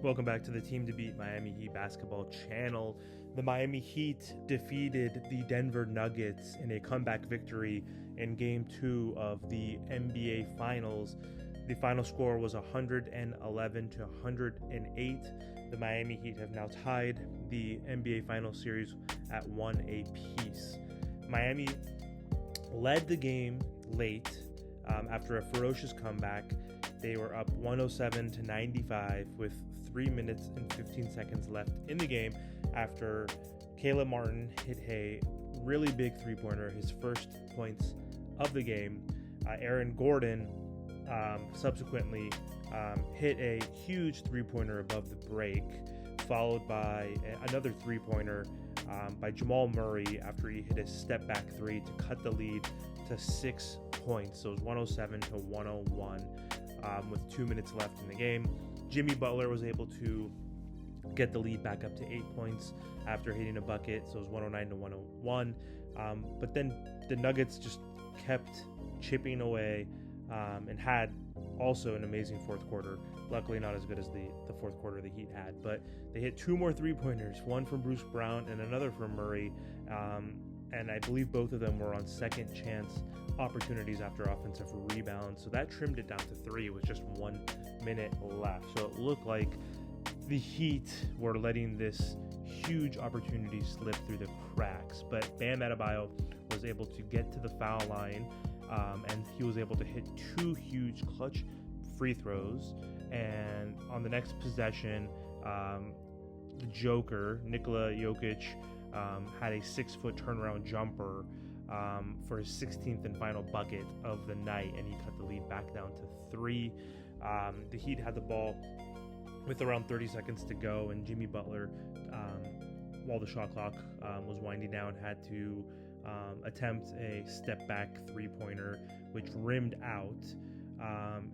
Welcome back to the Team to Beat Miami Heat basketball channel. The Miami Heat defeated the Denver Nuggets in a comeback victory in Game 2 of the NBA Finals. The final score was 111 to 108. The Miami Heat have now tied the NBA Finals series at 1 apiece. Miami led the game late after a ferocious comeback. They were up 107 to 95 with 3 minutes and 15 seconds left in the game after Caleb Martin hit a really big three-pointer, his first points of the game. Aaron Gordon subsequently hit a huge three-pointer above the break, followed by another three-pointer by Jamal Murray after he hit a step-back three to cut the lead to 6 points. So it was 107 to 101 with 2 minutes left in the game. Jimmy Butler was able to get the lead back up to 8 points after hitting a bucket, so it was 109 to 101. But then the Nuggets just kept chipping away and had also an amazing fourth quarter. Luckily not as good as the fourth quarter the Heat had, but they hit 2 more three-pointers, one from Bruce Brown and another from Murray. And I believe both of them were on second chance opportunities after offensive rebounds. So that trimmed it down to 3 with just 1 minute left. So it looked like the Heat were letting this huge opportunity slip through the cracks. But Bam Adebayo was able to get to the foul line, and he was able to hit 2 huge clutch free throws. And on the next possession, the Joker, Nikola Jokic, had a 6-foot turnaround jumper for his 16th and final bucket of the night, and he cut the lead back down to 3. The Heat had the ball with around 30 seconds to go, and Jimmy Butler, while the shot clock was winding down, had to attempt a step-back three-pointer, which rimmed out.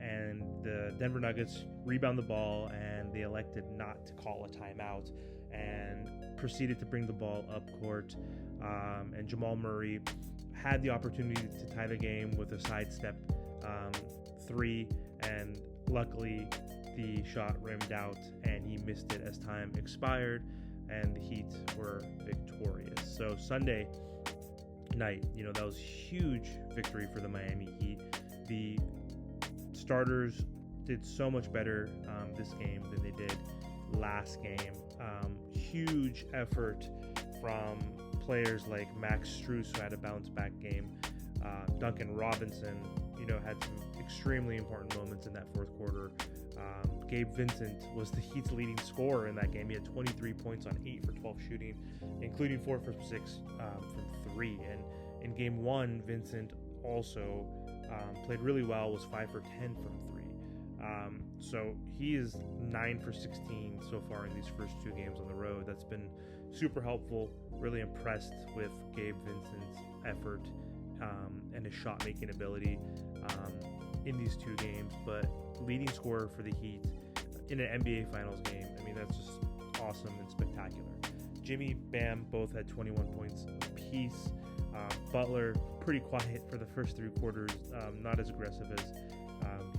And the Denver Nuggets rebound the ball, and they elected not to call a timeout and proceeded to bring the ball up court. And Jamal Murray had the opportunity to tie the game with a sidestep three, and luckily the shot rimmed out and he missed it as time expired, and the Heat were victorious. So Sunday night, that was huge victory for the Miami Heat. The starters did so much better this game than they did last game. Huge effort from players like Max Strus, who had a bounce back game. Duncan Robinson, had some extremely important moments in that fourth quarter. Gabe Vincent was the Heat's leading scorer in that game. He had 23 points on 8 for 12 shooting, including 4 for 6 from 3. And in game 1, Vincent also played really well, was 5 for 10 from 3. So he is 9 for 16 so far in these first 2 games on the road. That's been super helpful. Really impressed with Gabe Vincent's effort and his shot-making ability in these 2 games. But leading scorer for the Heat in an NBA Finals game, that's just awesome and spectacular. Jimmy, Bam both had 21 points apiece. Butler, pretty quiet for the first 3 quarters, not as aggressive as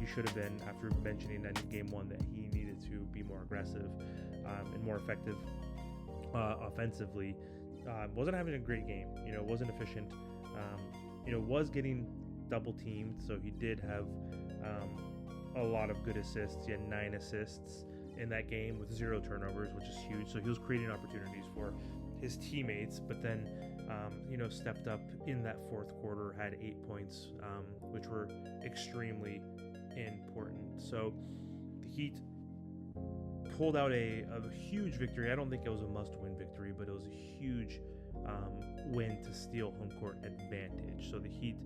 he should have been, after mentioning in game 1 that he needed to be more aggressive and more effective offensively. Wasn't having a great game, wasn't efficient, was getting double teamed, so he did have a lot of good assists. He had 9 assists in that game with 0 turnovers, which is huge. So he was creating opportunities for his teammates, but then stepped up in that fourth quarter, had 8 points, which were extremely important. So the Heat pulled out a huge victory. I don't think it was a must-win victory, but it was a huge win to steal home court advantage. So the Heat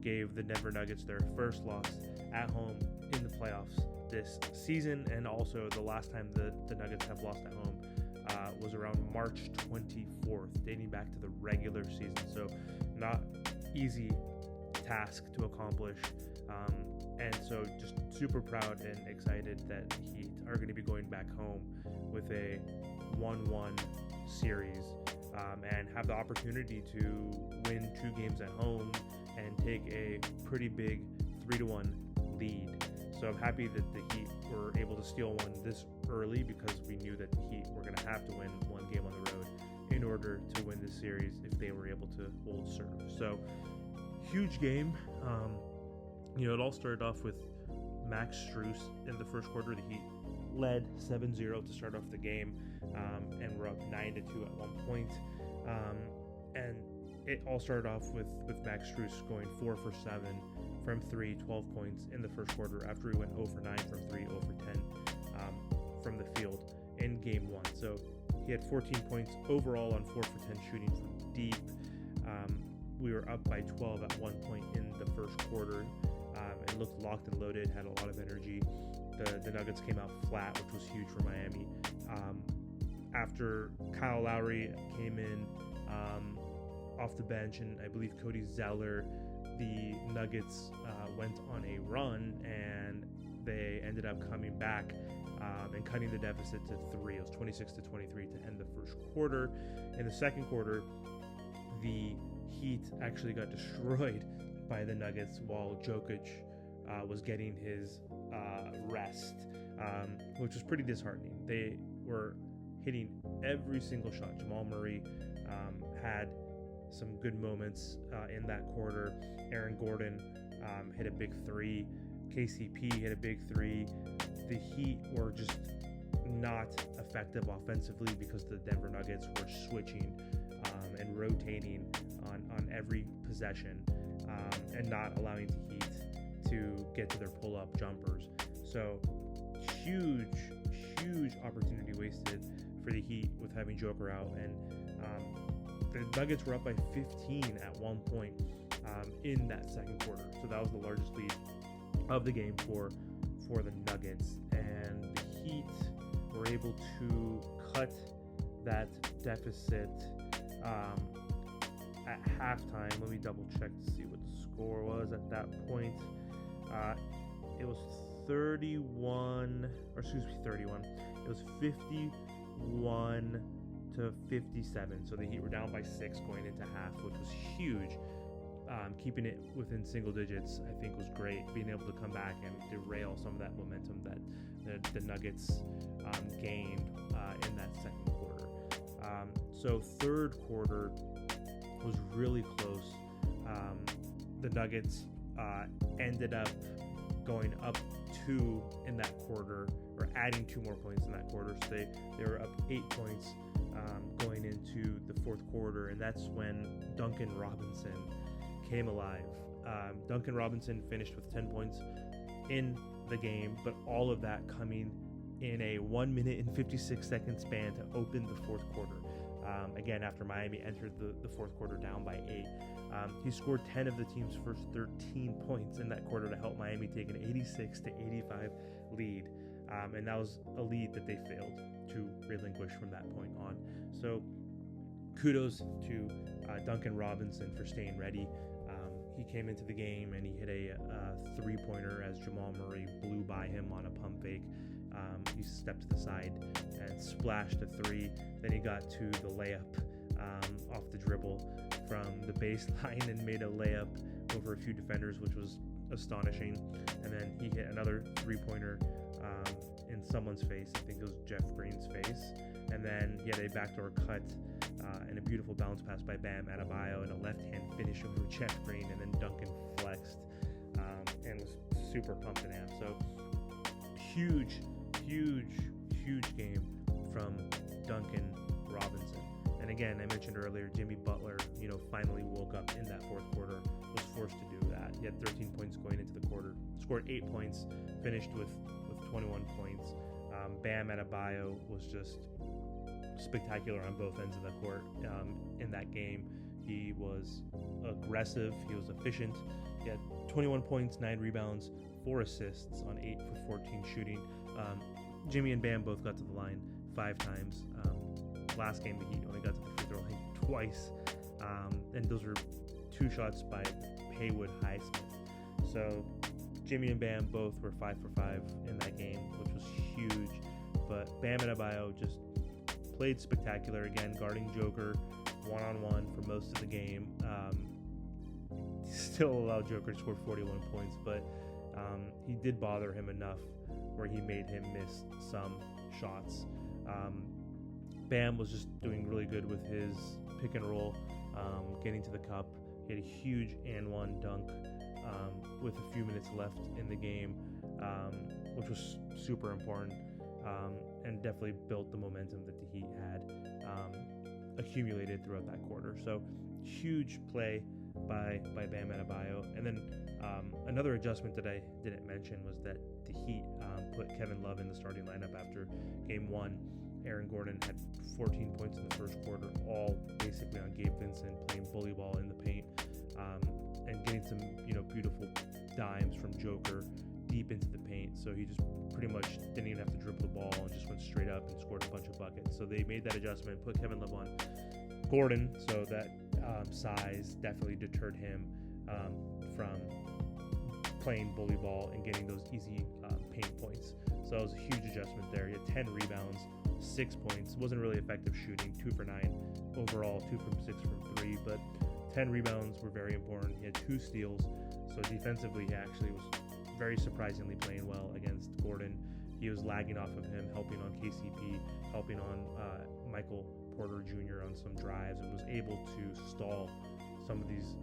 gave the Denver Nuggets their first loss at home in the playoffs this season, and also the last time the Nuggets have lost at home was around March 24th, dating back to the regular season. So not easy task to accomplish, and so just super proud and excited that the Heat are going to be going back home with a 1-1 series, and have the opportunity to win 2 games at home and take a pretty big 3-1 lead. So I'm happy that the Heat were able to steal one this early because we knew that the Heat were going to have to win one game on the road in order to win this series if they were able to hold serve. So, huge game. It all started off with Max Strus in the first quarter. The Heat led 7-0 to start off the game, and were up 9-2 at one point. And it all started off with Max Strus going 4 for 7 from 3, 12 points in the first quarter after he went 0 for 9 from 3, 0 for 10 from the field in game 1. So he had 14 points overall on 4 for 10 shooting from deep. We were up by 12 at one point in the first quarter, and looked locked and loaded, had a lot of energy. The Nuggets came out flat, which was huge for Miami. After Kyle Lowry came in off the bench, and I believe Cody Zeller, the Nuggets went on a run, and they ended up coming back and cutting the deficit to 3. It was 26-23 to end the first quarter. In the second quarter, the Heat actually got destroyed by the Nuggets while Jokic was getting his rest, which was pretty disheartening. They were hitting every single shot. Jamal Murray had some good moments in that quarter. Aaron Gordon hit a big 3. KCP hit a big 3. The Heat were just not effective offensively because the Denver Nuggets were switching and rotating on every possession, and not allowing the Heat to get to their pull-up jumpers. So huge opportunity wasted for the Heat with having Joker out, and the Nuggets were up by 15 at one point in that second quarter. So that was the largest lead of the game for the Nuggets, and the Heat were able to cut that deficit at halftime. Let me double check to see what the score was at that point. It was 31. It was 51 to 57. So the Heat were down by 6 going into half, which was huge. Keeping it within single digits, I think, was great. Being able to come back and derail some of that momentum that the Nuggets gained in that second quarter. So third quarter was really close. The Nuggets ended up going up 2 in that quarter, or adding 2 more points in that quarter. So they were up 8 points going into the fourth quarter, and that's when Duncan Robinson came alive. Duncan Robinson finished with 10 points in the game, but all of that coming in a 1 minute and 56 second span to open the fourth quarter. Again, after Miami entered the fourth quarter down by 8. He scored 10 of the team's first 13 points in that quarter to help Miami take an 86-85 lead. And that was a lead that they failed to relinquish from that point on. So kudos to Duncan Robinson for staying ready. He came into the game and he hit a three-pointer as Jamal Murray blew by him on a pump fake. He stepped to the side and splashed a 3. Then he got to the layup off the dribble from the baseline and made a layup over a few defenders, which was astonishing. And then he hit another three-pointer in someone's face. I think it was Jeff Green's face. And then he had a backdoor cut and a beautiful bounce pass by Bam Adebayo and a left-hand finish over Jeff Green. And then Duncan flexed and was super pumped and amped. So huge game from Duncan Robinson. And again, I mentioned earlier, Jimmy Butler, finally woke up in that fourth quarter, was forced to do that. He had 13 points going into the quarter, scored 8 points, finished with 21 points. Bam Adebayo was just spectacular on both ends of the court in that game. He was aggressive, he was efficient. He had 21 points, 9 rebounds, 4 assists on 8 for 14 shooting. Jimmy and Bam both got to the line 5 times. Last game, the Heat only got to the free throw line twice, and those were 2 shots by Haywood Highsmith. So Jimmy and Bam both were 5 for 5 in that game, which was huge. But Bam Adebayo just played spectacular again, guarding Joker one-on-one for most of the game. Still allowed Joker to score 41 points, but he did bother him enough where he made him miss some shots. Bam was just doing really good with his pick and roll, getting to the cup. He had a huge and one dunk with a few minutes left in the game, which was super important, and definitely built the momentum that the Heat had accumulated throughout that quarter. So huge play by Bam Adebayo. And then another adjustment that I didn't mention was that the Heat put Kevin Love in the starting lineup after game one. Aaron Gordon had 14 points in the first quarter, all basically on Gabe Vincent playing bully ball in the paint, and getting some beautiful dimes from Joker deep into the paint. So he just pretty much didn't even have to dribble the ball and just went straight up and scored a bunch of buckets. So they made that adjustment, put Kevin Love on Gordon, so that size definitely deterred him from playing bully ball and getting those easy paint points. So it was a huge adjustment there. He had 10 rebounds, 6 points. Wasn't really effective shooting, 2 for 9 overall, 2 from 6 from 3, but 10 rebounds were very important. He had 2 steals, so defensively he actually was very surprisingly playing well against Gordon. He was lagging off of him, helping on KCP, helping on Michael Porter Jr. on some drives, and was able to stall some of these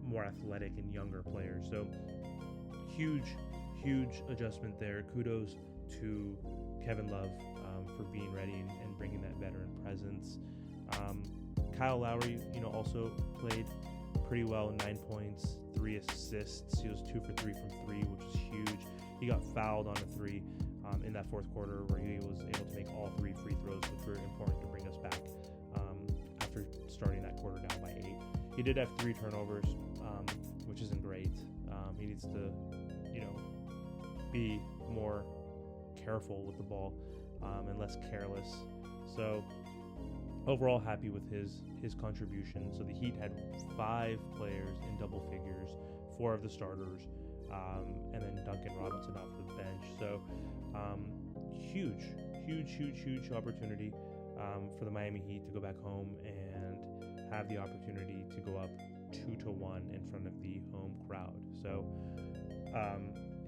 more athletic and younger players. So huge adjustment there. Kudos to Kevin Love for being ready and bringing that veteran presence. Kyle Lowry, also played pretty well. 9 points, 3 assists. He was 2 for 3 from 3, which was huge. He got fouled on a 3 in that fourth quarter, where he was able to make all 3 free throws, which were important to bring us back after starting that quarter down by 8. He did have 3 turnovers, which isn't great. He needs to, be more careful with the ball and less careless. So overall, happy with his contribution. So the Heat had 5 players in double figures, 4 of the starters, and then Duncan Robinson off the bench. So huge opportunity for the Miami Heat to go back home and have the opportunity to go up 2-1 in front of the home crowd. So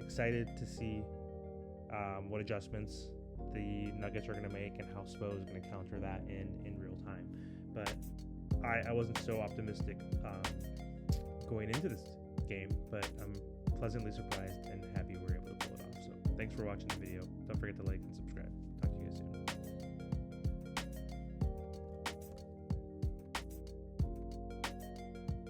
excited to see what adjustments the Nuggets are going to make and how Spo is going to counter that in real time. But I wasn't so optimistic going into this game, but I'm pleasantly surprised and happy we were able to pull it off. So thanks for watching the video. Don't forget to like and subscribe.